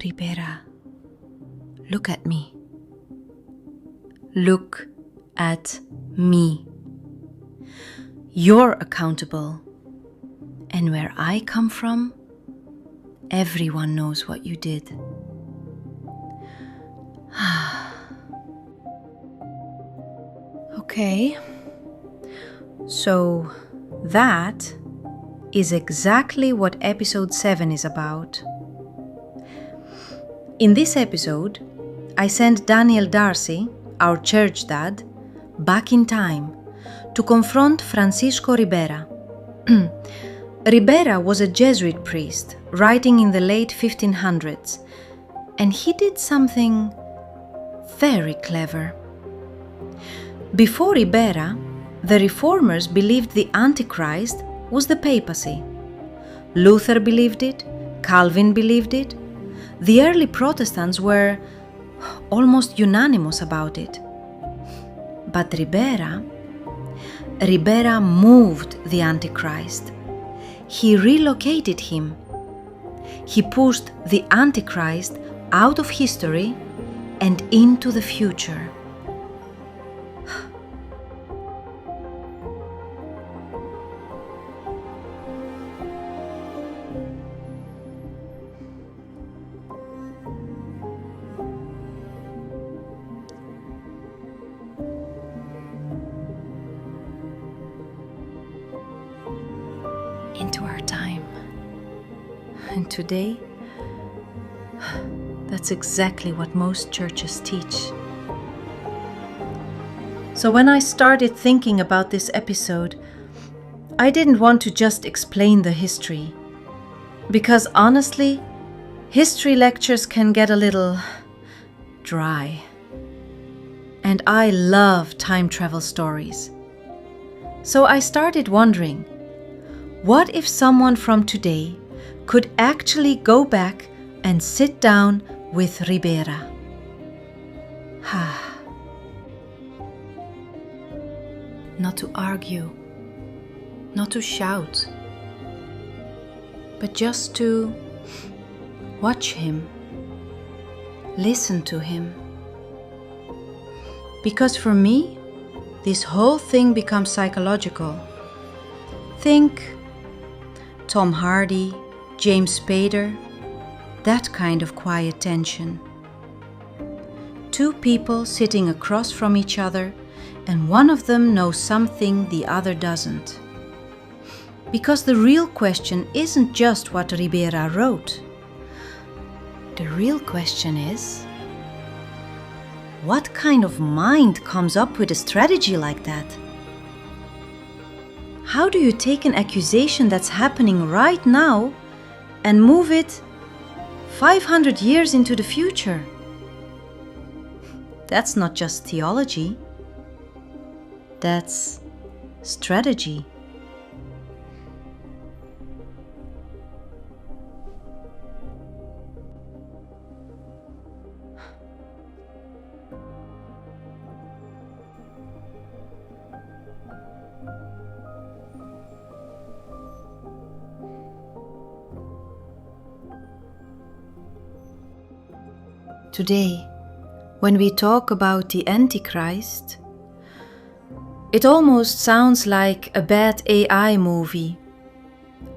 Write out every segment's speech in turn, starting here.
Ribera, look at me. Look at me. You're accountable. And where I come from, everyone knows what you did. Okay. So that is exactly what episode 7 is about. In this episode, I sent Daniel Darcy, our church dad, back in time to confront Francisco Ribera. Ribera was a Jesuit priest writing in the late 1500s, and he did something very clever. Before Ribera, the reformers believed the Antichrist was the papacy. Luther believed it, Calvin believed it. The early Protestants were almost unanimous about it. But Ribera moved the Antichrist. He relocated him. He pushed the Antichrist out of history and into the future. Into our time. And today, that's exactly what most churches teach. So when I started thinking about this episode, I didn't want to just explain the history. Because honestly, history lectures can get a little dry. And I love time travel stories. So I started wondering, what if someone from today could actually go back and sit down with Ribera? Not to argue, not to shout, but just to watch him, listen to him. Because for me, this whole thing becomes psychological. Think Tom Hardy, James Spader, that kind of quiet tension. Two people sitting across from each other, and one of them knows something the other doesn't. Because the real question isn't just what Ribera wrote. The real question is, what kind of mind comes up with a strategy like that? How do you take an accusation that's happening right now and move it 500 years into the future? That's not just theology. That's strategy. Today, when we talk about the Antichrist, it almost sounds like a bad AI movie.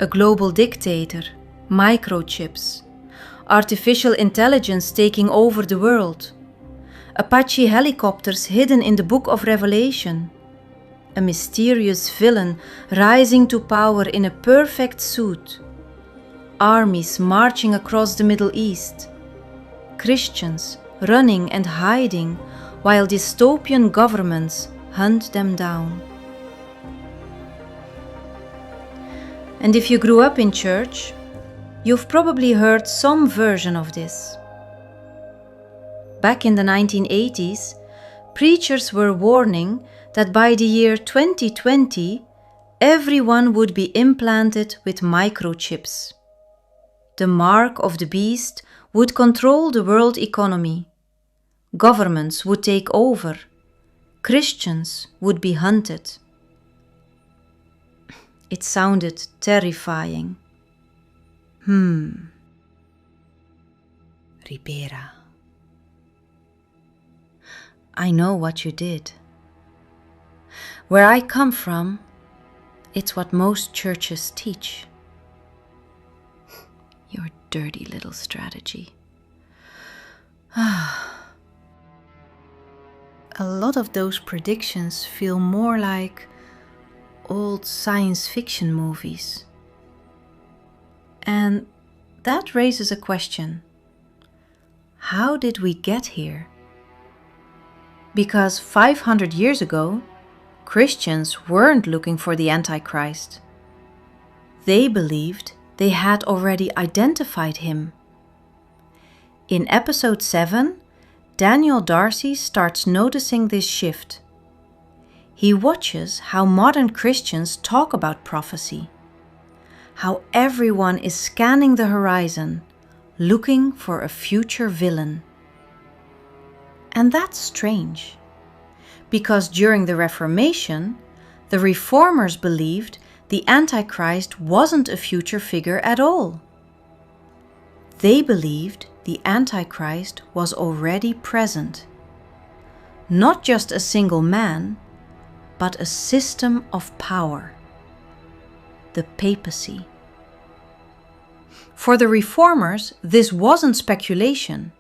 A global dictator, microchips, artificial intelligence taking over the world, Apache helicopters hidden in the Book of Revelation, a mysterious villain rising to power in a perfect suit, armies marching across the Middle East, Christians running and hiding while dystopian governments hunt them down. And if you grew up in church, you've probably heard some version of this. Back in the 1980s, preachers were warning that by the year 2020, everyone would be implanted with microchips. The mark of the beast would control the world economy. Governments would take over. Christians would be hunted. It sounded terrifying. Ribera. I know what you did. Where I come from, it's what most churches teach. Your dirty little strategy. A lot of those predictions feel more like old science fiction movies. And that raises a question. How did we get here? Because 500 years ago, Christians weren't looking for the Antichrist. They believed they had already identified him. In episode 7, Daniel Darcy starts noticing this shift. He watches how modern Christians talk about prophecy, how everyone is scanning the horizon, looking for a future villain. And that's strange, because during the Reformation, the Reformers believed the Antichrist wasn't a future figure at all. They believed the Antichrist was already present. Not just a single man, but a system of power. The papacy. For the Reformers, this wasn't speculation.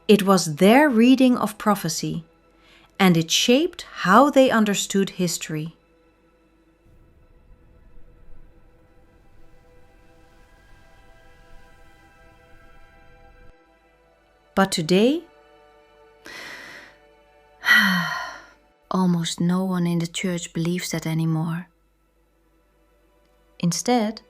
It was their reading of prophecy, and it shaped how they understood history. But today, almost no one in the church believes that anymore. Instead,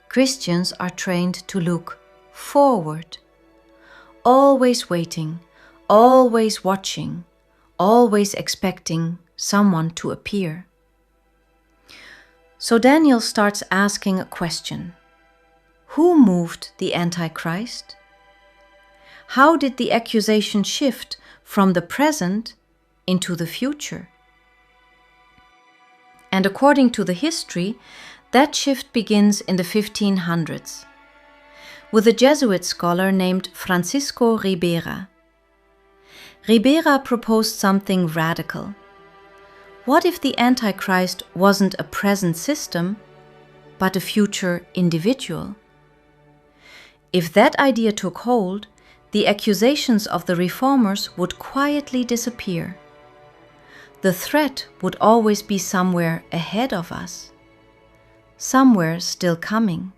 Christians are trained to look forward, always waiting, always watching, always expecting someone to appear. So Daniel starts asking a question. Who moved the Antichrist? How did the accusation shift from the present into the future? And according to the history, that shift begins in the 1500s with a Jesuit scholar named Francisco Ribera. Ribera proposed something radical. What if the Antichrist wasn't a present system, but a future individual? If that idea took hold, the accusations of the Reformers would quietly disappear. The threat would always be somewhere ahead of us, somewhere still coming.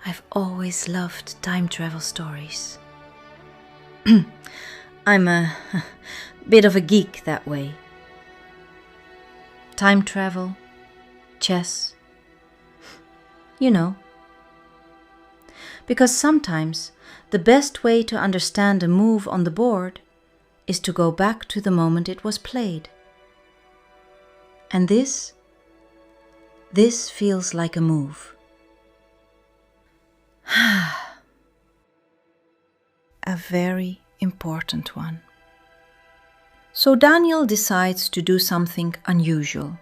I've always loved time travel stories. I'm a bit of a geek that way. Time travel, chess, you know. Because sometimes the best way to understand a move on the board is to go back to the moment it was played. And this feels like a move. A very important one. So Daniel decides to do something unusual.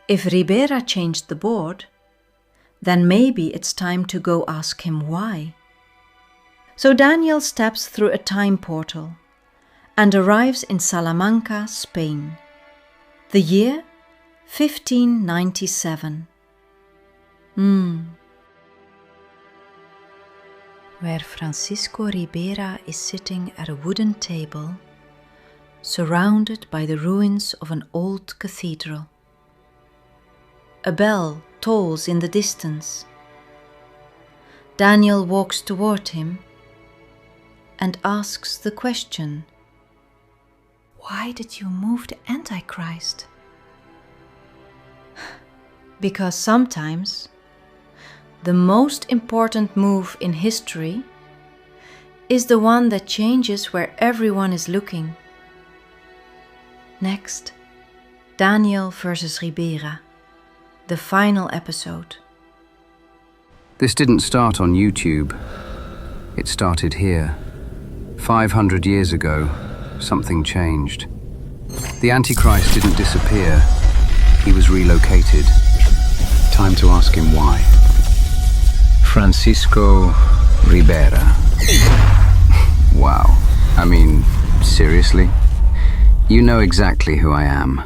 If Ribera changed the board, then maybe it's time to go ask him why. So Daniel steps through a time portal and arrives in Salamanca, Spain. The year 1597. Where Francisco Ribera is sitting at a wooden table, surrounded by the ruins of an old cathedral. A bell tolls in the distance. Daniel walks toward him and asks the question, "Why did you move the Antichrist?" Because sometimes the most important move in history is the one that changes where everyone is looking. Next, Daniel versus Ribera, the final episode. This didn't start on YouTube. It started here. 500 years ago, something changed. The Antichrist didn't disappear. He was relocated. Time to ask him why. Francisco Ribera. Wow. I mean, seriously? You know exactly who I am.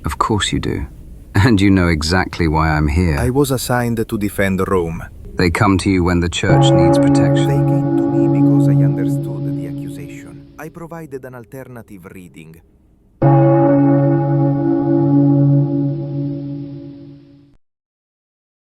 Of course you do. And you know exactly why I'm here. I was assigned to defend Rome. They come to you when the church needs protection. They came to me because I understood the accusation. I provided an alternative reading.